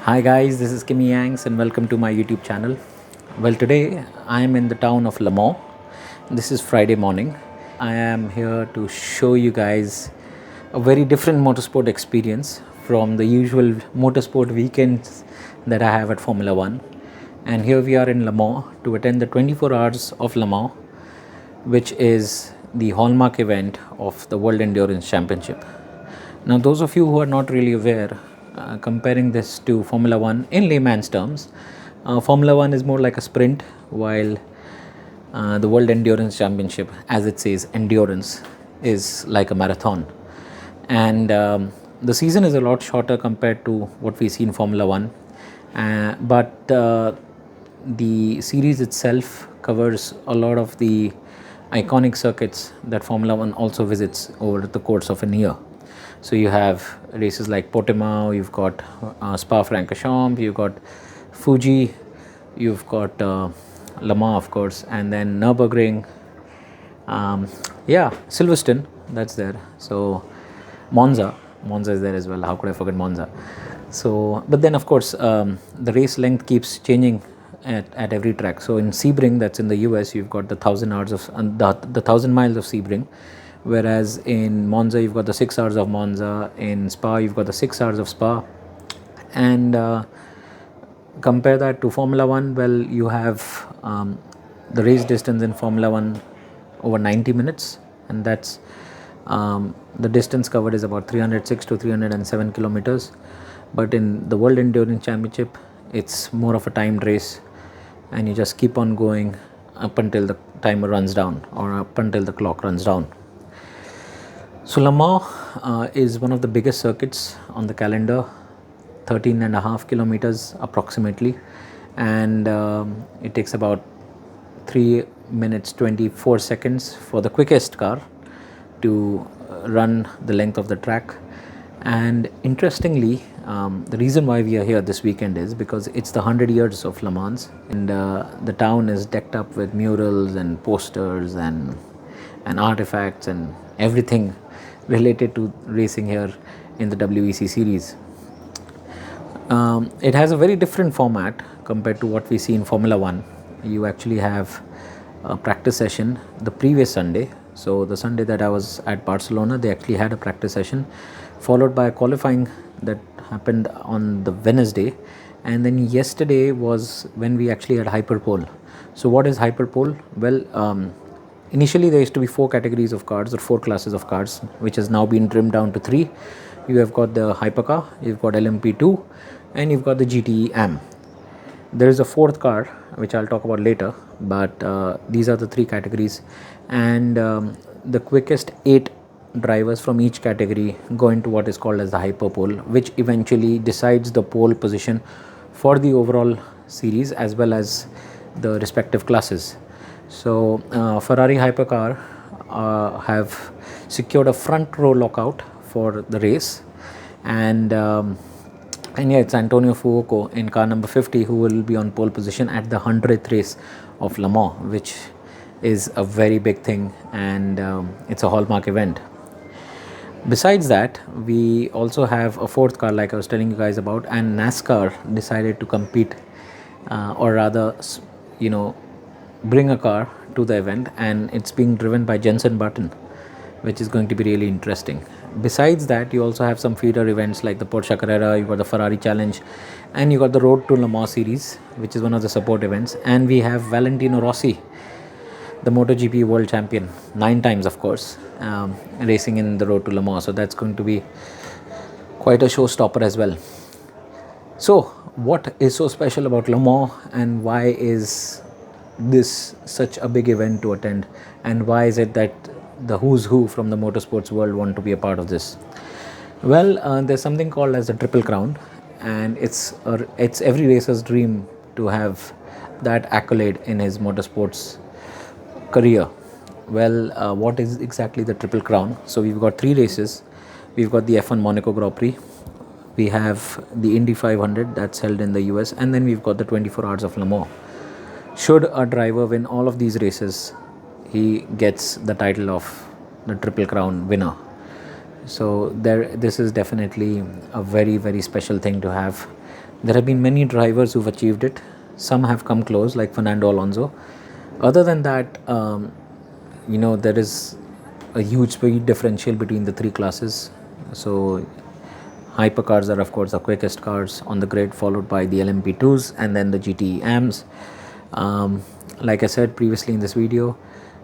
Hi guys, this is Kimmy Yangs and welcome to my YouTube channel. Well, today I am in the town of Le Mans. This is Friday morning. I am here to show you guys a very different motorsport experience from the usual motorsport weekends that I have at Formula 1. And here we are in Le Mans to attend the 24 hours of Le Mans, which is the hallmark event of the World Endurance Championship. Now, those of you who are not really aware, comparing this to Formula 1 in layman's terms, Formula 1 is more like a sprint, while the World Endurance Championship, as it says, endurance, is like a marathon. And the season is a lot shorter compared to what we see in Formula 1. But the series itself covers a lot of the iconic circuits that Formula 1 also visits over the course of a year. So you have races like Portimao, you've got Spa-Francorchamps, you've got Fuji, you've got Le Mans, of course, and then Nürburgring. Silverstone, that's there. So Monza is there as well. How could I forget Monza? So, but then of course the race length keeps changing at every track. So in Sebring, that's in the US, you've got the 1,000 hours of the 1,000 miles of Sebring. Whereas in Monza, you've got the 6 hours of Monza. In Spa, you've got the 6 hours of Spa. And compare that to Formula 1, well, you have the race distance in Formula 1 over 90 minutes. And that's the distance covered is about 306 to 307 kilometers. But in the World Endurance Championship, it's more of a timed race. And you just keep on going up until the timer runs down or up until the clock runs down. So Le Mans is one of the biggest circuits on the calendar, 13.5 kilometers approximately, and it takes about 3 minutes 24 seconds for the quickest car to run the length of the track. And interestingly, the reason why we are here this weekend is because it's the 100 years of Le Mans, and the town is decked up with murals and posters and artifacts and everything related to racing here in the WEC series. It has a very different format compared to what we see in Formula 1. You actually have a practice session the previous Sunday. So the Sunday that I was at Barcelona, they actually had a practice session, followed by a qualifying that happened on the Wednesday. And then yesterday was when we actually had Hyperpole. So what is Hyperpole? Well, initially, there used to be 4 categories of cars or 4 classes of cars, which has now been trimmed down to 3. You have got the Hypercar, you've got LMP2, and you've got the GTE AM. There is a 4th car, which I'll talk about later, but these are the 3 categories. And the quickest 8 drivers from each category go into what is called as the Hyperpole, which eventually decides the pole position for the overall series as well as the respective classes. So Ferrari Hypercar have secured a front row lockout for the race, and it's Antonio Fuoco in car number 50 who will be on pole position at the 100th race of Le Mans, which is a very big thing, and it's a hallmark event. Besides that, we also have a 4th car, like I was telling you guys about, and NASCAR decided to compete, or rather, bring a car to the event, and it's being driven by Jenson Button, which is going to be really interesting. Besides that, you also have some feeder events like the Porsche Carrera, you got the Ferrari Challenge, and you got the Road to Le Mans series, which is one of the support events. And we have Valentino Rossi, the MotoGP world champion, 9 times of course, racing in the Road to Le Mans. So that's going to be quite a showstopper as well. So what is so special about Le Mans, and why is this such a big event to attend, and why is it that the who's who from the motorsports world want to be a part of this? Well, there's something called as the Triple Crown, and it's every racer's dream to have that accolade in his motorsports career. Well, what is exactly the Triple Crown? So we've got 3 races. We've got the F1 Monaco Grand Prix, we have the Indy 500 that's held in the US, and then we've got the 24 hours of Le Mans. Should a driver win all of these races, he gets the title of the Triple Crown winner. So this is definitely a very, very special thing to have There have been many drivers who've achieved it. Some have come close, like Fernando Alonso. Other than that, there is a huge speed differential between the three classes. So hypercars are of course the quickest cars on the grid, followed by the LMP2s and then the GT AMs. Like I said previously in this video,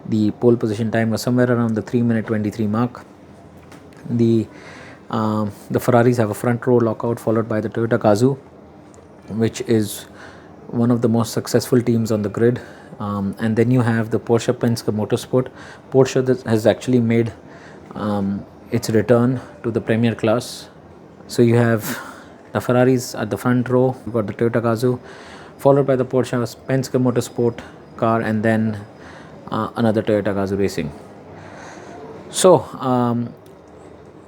the pole position time was somewhere around the 3-minute 23 mark. The Ferraris have a front row lockout, followed by the Toyota Gazoo, which is one of the most successful teams on the grid. And then you have the Porsche Penske Motorsport. Porsche has actually made its return to the Premier class. So you have the Ferraris at the front row, you've got the Toyota Gazoo, followed by the Porsche Penske Motorsport car, and then another Toyota Gazoo Racing. So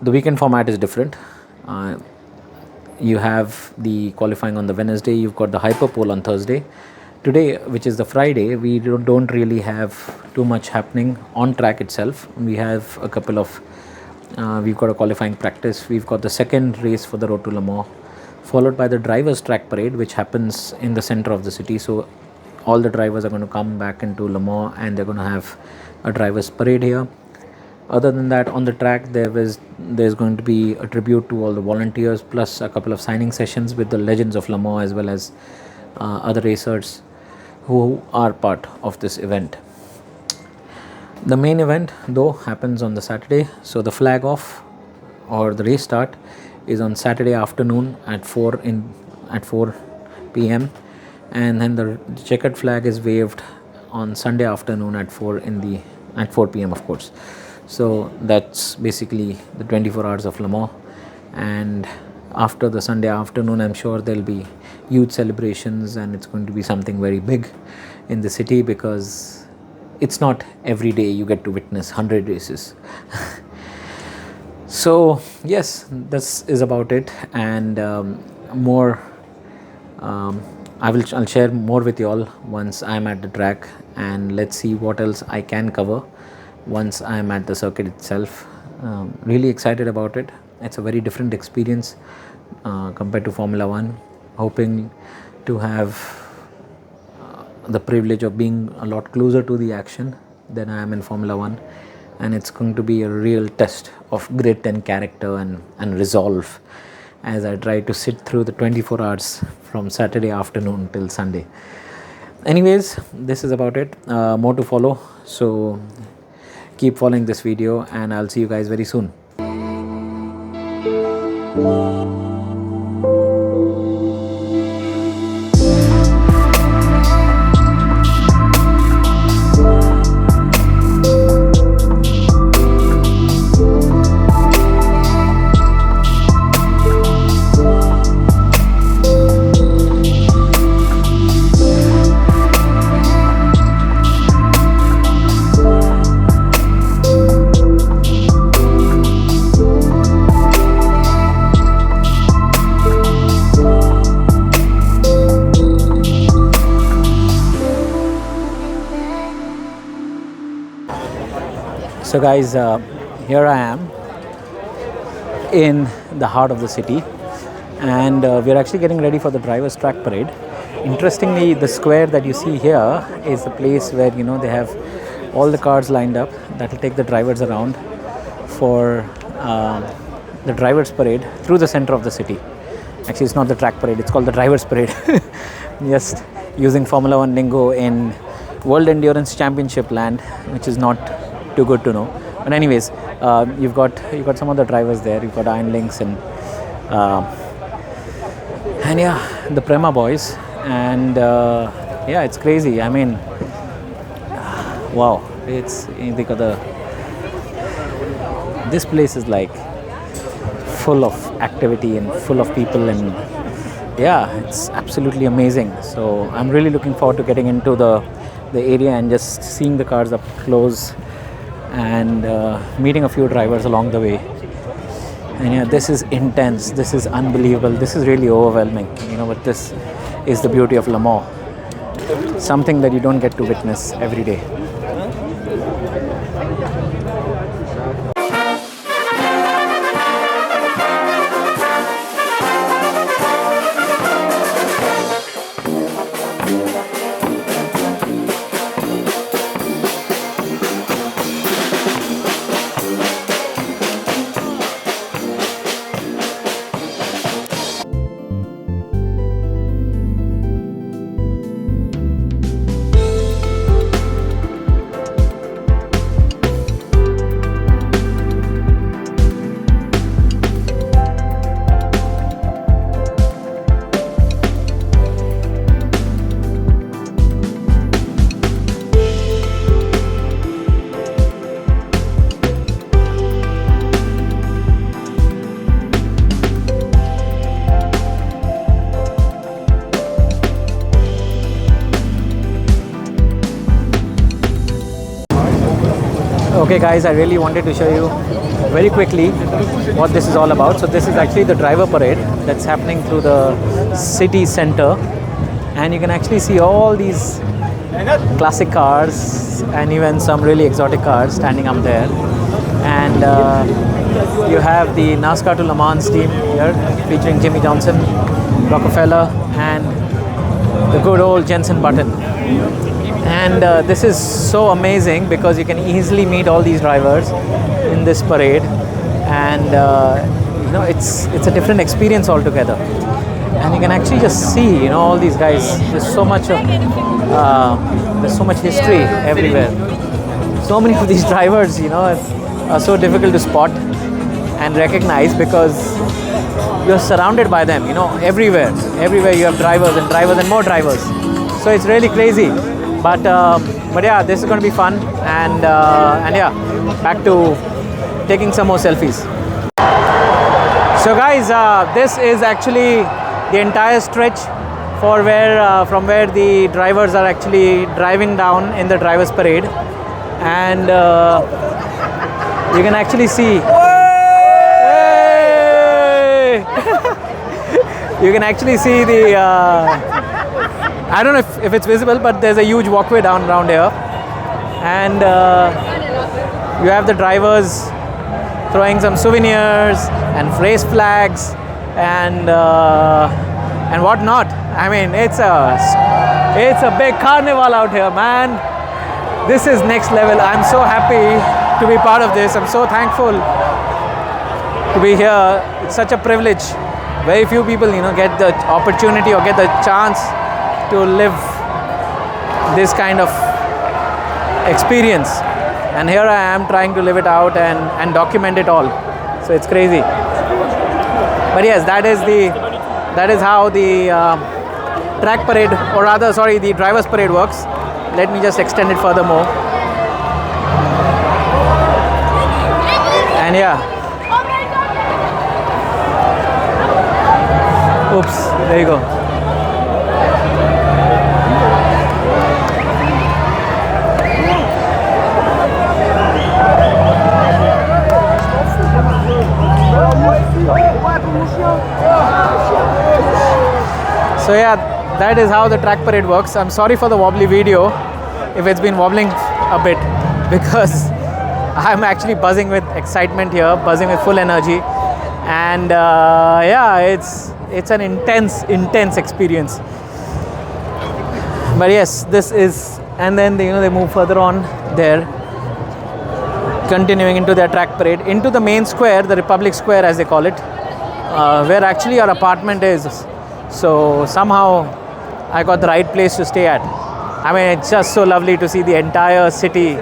the weekend format is different. You have the qualifying on the Wednesday, you've got the hyperpole on Thursday. Today, which is the Friday, we don't really have too much happening on track itself. We have a couple of we've got a qualifying practice, we've got the second race for the Road to Le Mans, followed by the drivers track parade, which happens in the center of the city. So all the drivers are going to come back into Le Mans and they're going to have a drivers parade here. Other than that, on the track there's going to be a tribute to all the volunteers, plus a couple of signing sessions with the legends of Le Mans as well as other racers who are part of this event. The main event though happens on the Saturday. So the flag off or the race start is on Saturday afternoon at 4 p.m. and then the checkered flag is waved on Sunday afternoon at 4 p.m. of course. So that's basically the 24 hours of Le Mans. And after the Sunday afternoon, I'm sure there'll be huge celebrations and it's going to be something very big in the city, because it's not every day you get to witness 100 races. So yes, this is about it, and I'll share more with you all once I'm at the track, and let's see what else I can cover once I'm at the circuit itself. Really excited about it. It's a very different experience compared to Formula 1. Hoping to have the privilege of being a lot closer to the action than I am in Formula 1, and it's going to be a real test of grit and character and resolve as I try to sit through the 24 hours from Saturday afternoon till Sunday. Anyways, this is about it. More to follow, so keep following this video and I'll see you guys very soon. So guys, here I am in the heart of the city, and we're actually getting ready for the drivers track parade. Interestingly, the square that you see here is the place where they have all the cars lined up that will take the drivers around for the drivers parade through the center of the city. Actually, it's not the track parade, it's called the drivers parade. Just using Formula 1 lingo in World Endurance Championship land, which is not too good to know. But anyways, you've got some of the drivers there. You've got Iron Links and yeah, the Prema boys, and yeah, it's crazy. I mean, wow, it's this place is like full of activity and full of people, and yeah, it's absolutely amazing. So I'm really looking forward to getting into the area and just seeing the cars up close and meeting a few drivers along the way. And yeah, this is intense, this is unbelievable, this is really overwhelming, but this is the beauty of Le Mans, something that you don't get to witness every day. Okay guys, I really wanted to show you very quickly what this is all about. So this is actually the driver parade that's happening through the city center, and you can actually see all these classic cars and even some really exotic cars standing up there. And you have the NASCAR to Le Mans team here featuring Jimmy Johnson, Rockefeller and the good old Jenson Button. And this is so amazing because you can easily meet all these drivers in this parade, and you know, it's a different experience altogether. And you can actually just see, you know, all these guys. There's so much history everywhere. So many of these drivers, you know, are so difficult to spot and recognize because you're surrounded by them, you know, everywhere you have drivers and more drivers. So it's really crazy. But yeah, this is going to be fun, and yeah, back to taking some more selfies. So guys, this is actually the entire stretch for from where the drivers are actually driving down in the drivers parade, and you can actually see. Hey! You can actually see the. I don't know if it's visible, but there's a huge walkway down around here, and you have the drivers throwing some souvenirs and race flags and whatnot. I mean, it's a big carnival out here, man. This is next level. I'm so happy to be part of this. I'm so thankful to be here. It's such a privilege. Very few people, you know, get the opportunity or get the chance to live this kind of experience, and here I am trying to live it out and document it all. So it's crazy. But yes, that is how the track parade, or rather, sorry, the drivers parade works. Let me just extend it furthermore. And yeah. Oops, there you go. So yeah, that is how the track parade works. I'm sorry for the wobbly video if it's been wobbling a bit, because I'm actually buzzing with excitement here, buzzing with full energy, and yeah, it's an intense experience. But yes, this is, and then they move further on there, continuing into their track parade, into the main square, the Republic Square as they call it, where actually our apartment is. So somehow I got the right place to stay at. I mean, it's just so lovely to see the entire city,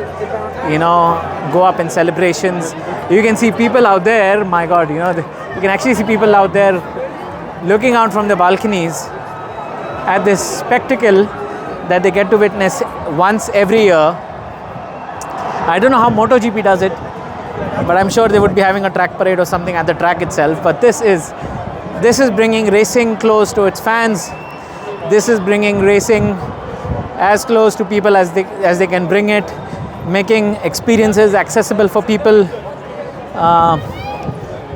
you know, go up in celebrations. You can see people out there, my God, you know, you can actually see people out there looking out from the balconies at this spectacle that they get to witness once every year. I don't know how MotoGP does it, but I'm sure they would be having a track parade or something at the track itself. But this is bringing racing close to its fans. This is bringing racing as close to people as they can bring it, making experiences accessible for people,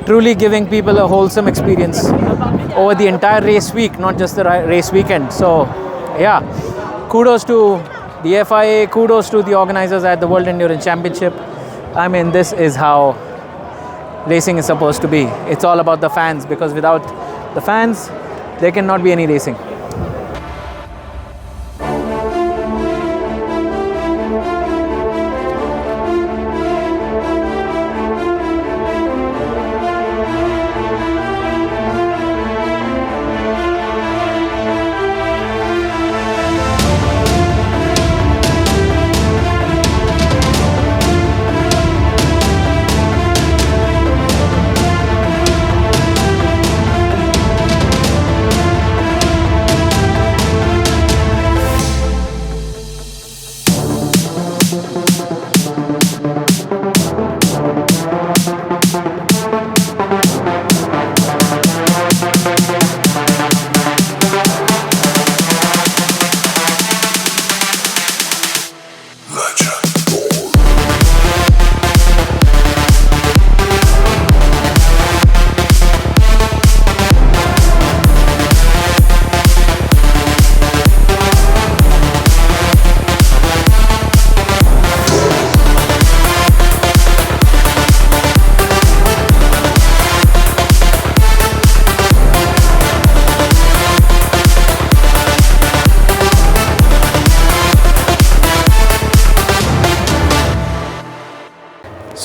truly giving people a wholesome experience over the entire race week, not just the race weekend. So yeah, kudos to the FIA, kudos to the organizers at the World Endurance Championship. I mean, this is how racing is supposed to be. It's all about the fans, because without the fans, there cannot be any racing.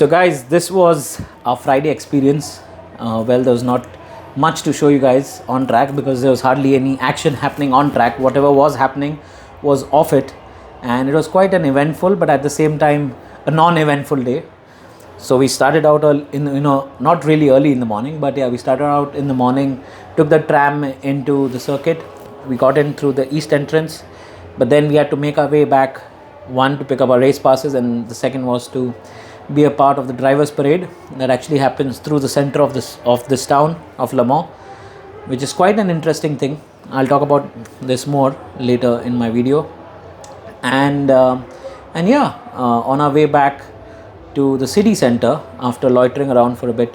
So guys, this was our Friday experience. Well, there was not much to show you guys on track because there was hardly any action happening on track. Whatever was happening was off it, and it was quite an eventful but at the same time a non-eventful day. So we started out not really early in the morning, but yeah, we started out in the morning, took the tram into the circuit. We got in through the east entrance, but then we had to make our way back, one to pick up our race passes, and the second was to be a part of the drivers parade that actually happens through the center of this town of Le Mans, which is quite an interesting thing. I'll talk about this more later in my video. And yeah, on our way back to the city center, after loitering around for a bit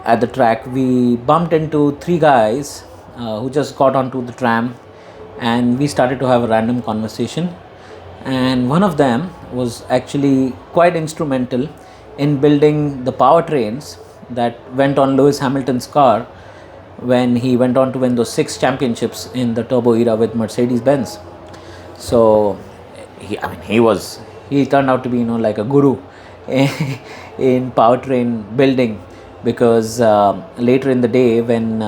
at the track, we bumped into three guys who just got onto the tram, and we started to have a random conversation. And one of them was actually quite instrumental in building the powertrains that went on Lewis Hamilton's car when he went on to win those 6 championships in the turbo era with Mercedes-Benz. So he turned out to be like a guru in powertrain building, because later in the day, when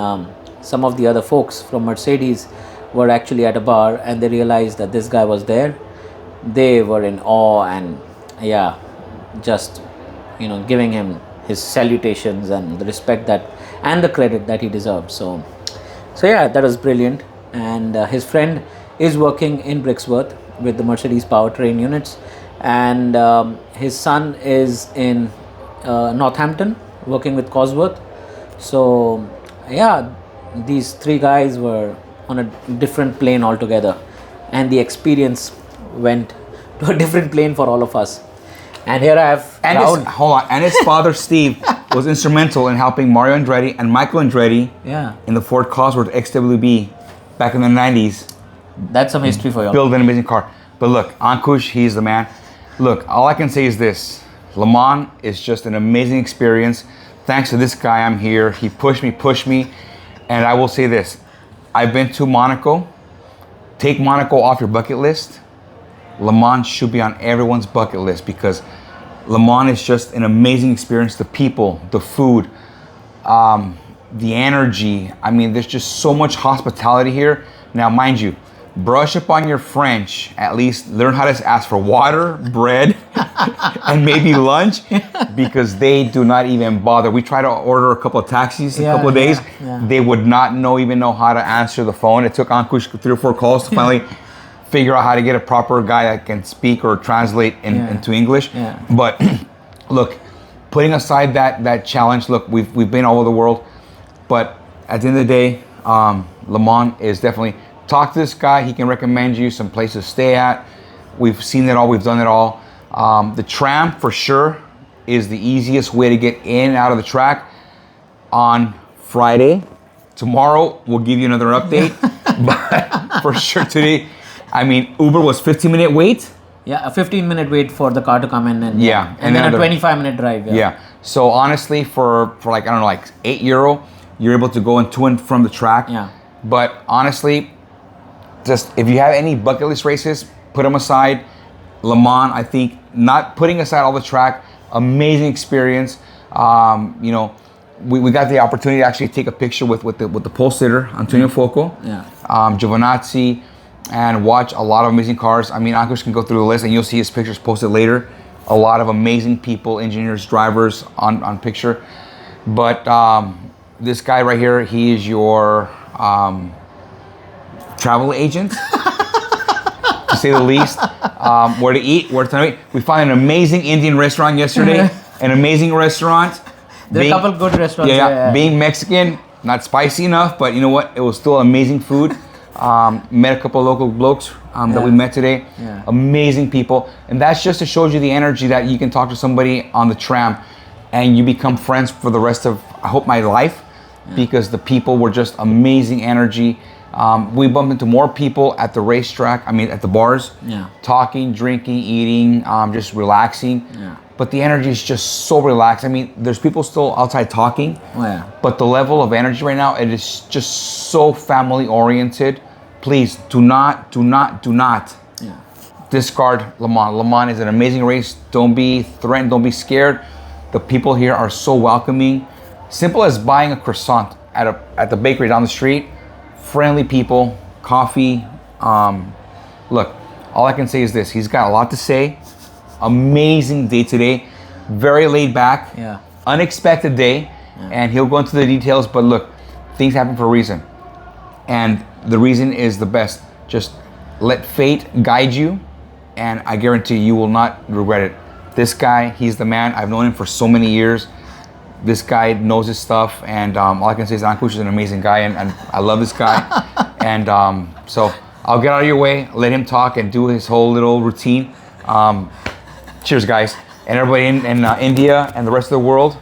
some of the other folks from Mercedes were actually at a bar and they realized that this guy was there, they were in awe and yeah, just giving him his salutations and the respect that and the credit that he deserved. So yeah, that was brilliant. And his friend is working in Brixworth with the Mercedes powertrain units, and his son is in Northampton working with Cosworth. So yeah, these 3 guys were on a different plane altogether, and the experience went to a different plane for all of us. And here I have and his father Steve was instrumental in helping Mario Andretti and Michael Andretti in the Ford Cosworth XWB back in the 90s. That's some history for you. Build an amazing car. But look, Ankush, he's the man. Look, all I can say is this: Le Mans is just an amazing experience. Thanks to this guy, I'm here. He pushed me, and I will say this: I've been to Monaco. Take Monaco off your bucket list. Le Mans should be on everyone's bucket list, because Le Mans is just an amazing experience. The people, the food, the energy. I mean, there's just so much hospitality here. Now, mind you, brush up on your French. At least learn how to ask for water, bread, and maybe lunch, because they do not even bother. We tried to order a couple of taxis a couple of days. They would not even know how to answer the phone. It took Ankush 3 or 4 calls to finally figure out how to get a proper guy that can speak or translate into English. But look, putting aside that challenge, look, we've been all over the world, but at the end of the day, Le Mans is definitely, talk to this guy. He can recommend you some places to stay at. We've seen it all. We've done it all. The tram for sure is the easiest way to get in and out of the track on Friday. Tomorrow we'll give you another update, but for sure today, I mean, Uber was 15-minute wait. Yeah, a 15-minute wait for the car to come in, and and then a 25-minute drive. Yeah. So honestly, for like, I don't know, like €8, you're able to go to and from the track. Yeah. But honestly, just if you have any bucket list races, put them aside. Le Mans, I think, not putting aside all the track, amazing experience. We got the opportunity to actually take a picture with the pole sitter, Antonio Fuoco, Giovinazzi, and watch a lot of amazing cars. I mean, Ankush can go through the list and you'll see his pictures posted later. A lot of amazing people, engineers, drivers on picture. But this guy right here, he is your travel agent, to say the least. Where to eat, where to eat. We found an amazing Indian restaurant yesterday, an amazing restaurant. There's a couple good restaurants. Being Mexican, not spicy enough, but you know what? It was still amazing food. Met a couple of local blokes that we met today. Amazing people. And that's just to show you the energy that you can talk to somebody on the tram and you become friends for the rest of, I hope, my life, because the people were just amazing energy. We bumped into more people at the racetrack, at the bars, talking, drinking, eating, just relaxing. But the energy is just so relaxed. There's people still outside talking, but the level of energy right now, it is just so family oriented. Please do not discard Le Mans. Le Mans is an amazing race. Don't be threatened. Don't be scared. The people here are so welcoming. Simple as buying a croissant at the bakery down the street. Friendly people, coffee. Look, all I can say is this: he's got a lot to say. Amazing day today. Very laid back. Yeah. Unexpected day, and he'll go into the details. But look, things happen for a reason, and the reason is the best. Just let fate guide you, and I guarantee you will not regret it. This guy, he's the man. I've known him for so many years. This guy knows his stuff, and all I can say is Ankush is an amazing guy, and I love this guy. And so I'll get out of your way, let him talk and do his whole little routine. Cheers, guys. And everybody in India and the rest of the world,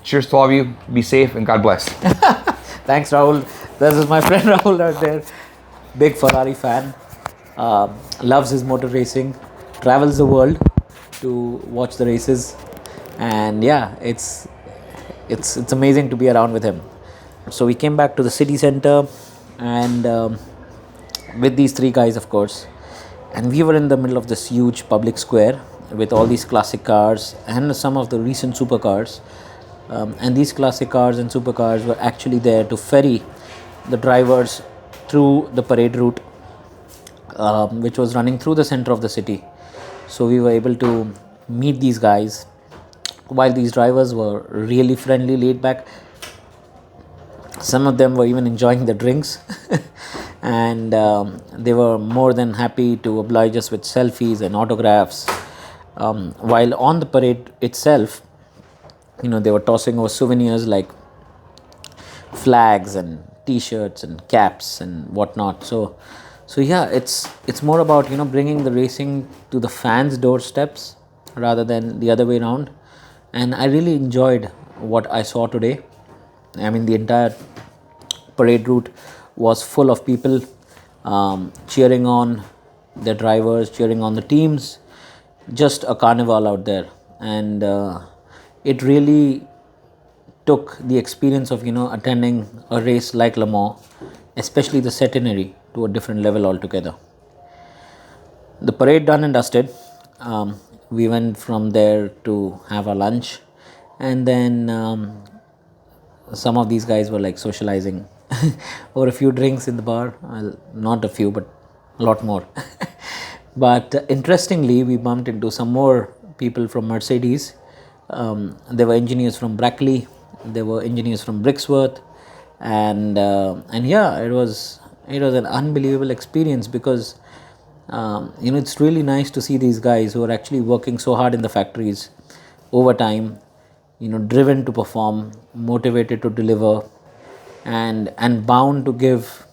cheers to all of you. Be safe and God bless. Thanks, Raul. This is my friend Raul out there. Big Ferrari fan. Loves his motor racing. Travels the world to watch the races. And yeah, it's amazing to be around with him. So we came back to the city center and with these three guys, of course. And we were in the middle of this huge public square with all these classic cars and some of the recent supercars. And these classic cars and supercars were actually there to ferry the drivers through the parade route, which was running through the center of the city. So we were able to meet these guys while these drivers were really friendly, laid back. Some of them were even enjoying the drinks and they were more than happy to oblige us with selfies and autographs. While on the parade itself, they were tossing over souvenirs like flags and t-shirts and caps and whatnot. So yeah, it's more about bringing the racing to the fans' doorsteps rather than the other way around. And I really enjoyed what I saw today. I mean, the entire parade route was full of people cheering on their drivers, cheering on the teams. Just a carnival out there. And it really took the experience of attending a race like Le Mans, especially the Centenary, to a different level altogether. The parade done and dusted. We went from there to have our lunch, and then some of these guys were like socializing over a few drinks in the bar. Well, not a few, but a lot more. But interestingly, we bumped into some more people from Mercedes. There were engineers from Brackley, there were engineers from Brixworth, and yeah, it was an unbelievable experience because it's really nice to see these guys who are actually working so hard in the factories over time, driven to perform, motivated to deliver, and bound to give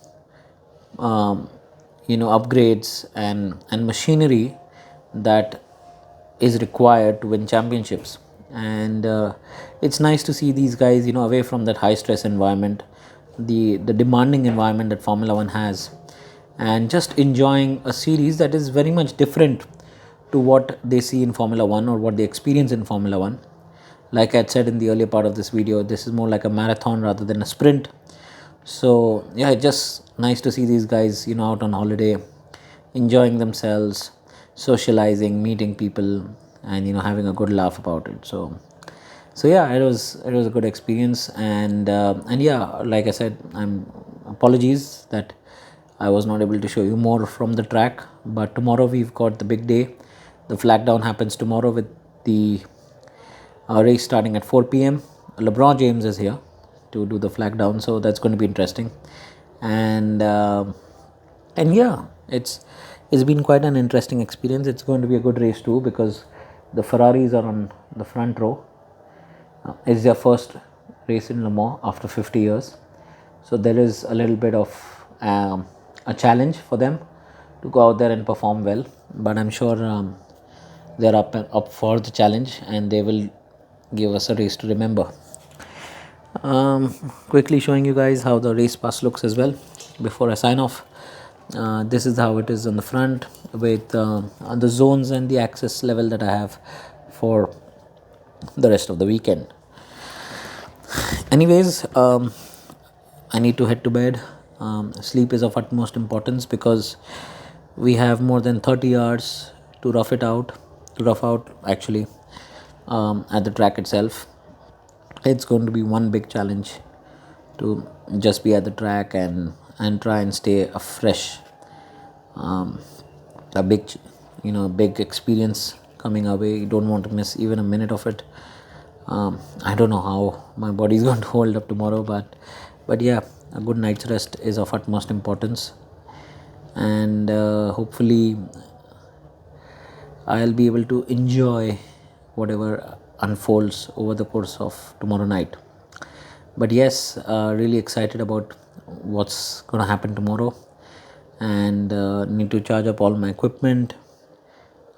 upgrades and machinery that is required to win championships. And it's nice to see these guys away from that high stress environment, the demanding environment that Formula One has, and just enjoying a series that is very much different to what they see in Formula One or what they experience in Formula One. Like I had said in the earlier part of this video, this is more like a marathon rather than a sprint. So yeah, it's just nice to see these guys out on holiday, enjoying themselves, socializing, meeting people, and having a good laugh about it. So yeah, it was a good experience. And yeah, like I said, apologies that I was not able to show you more from the track, but tomorrow we've got the big day. The flag down happens tomorrow with the race starting at 4 p.m. LeBron James is here to do the flag down, so that's going to be interesting. And yeah, it's been quite an interesting experience. It's going to be a good race too because the Ferraris are on the front row. It's their first race in Le Mans after 50 years, so there is a little bit of a challenge for them to go out there and perform well, but I'm sure they're up for the challenge and they will give us a race to remember. Quickly showing you guys how the race pass looks as well before I sign off. This is how it is on the front with the zones and the access level that I have for the rest of the weekend. Anyways, I need to head to bed. Sleep is of utmost importance because we have more than 30 hours to rough out actually at the track itself. It's going to be one big challenge to just be at the track and try and stay fresh. A big big experience coming our way. You don't want to miss even a minute of it. I don't know how my body is going to hold up tomorrow, but yeah, a good night's rest is of utmost importance, and hopefully I'll be able to enjoy whatever unfolds over the course of tomorrow night. But yes, really excited about what's going to happen tomorrow, and need to charge up all my equipment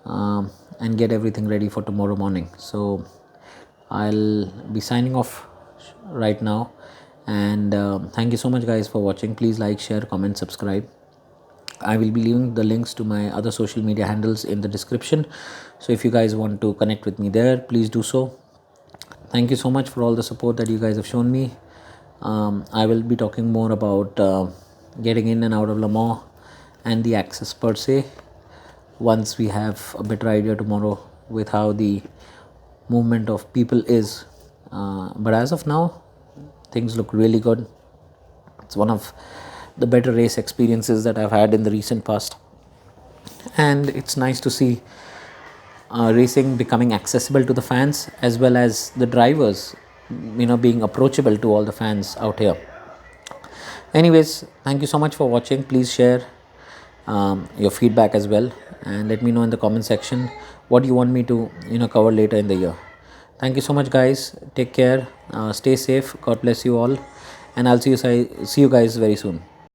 and get everything ready for tomorrow morning. So I'll be signing off right now, and thank you so much guys for watching. Please like, share, comment, subscribe. I will be leaving the links to my other social media handles in the description, so if you guys want to connect with me there, please do so. Thank you so much for all the support that you guys have shown me. I will be talking more about getting in and out of Le Mans and the access per se once we have a better idea tomorrow with how the movement of people is. But as of now, things look really good. It's one of the better race experiences that I've had in the recent past, and it's nice to see racing becoming accessible to the fans as well as the drivers, being approachable to all the fans out here. Anyways, thank you so much for watching. Please share your feedback as well, and let me know in the comment section what you want me to cover later in the year. Thank you so much guys. Take care, stay safe, God bless you all, and I'll see you guys very soon.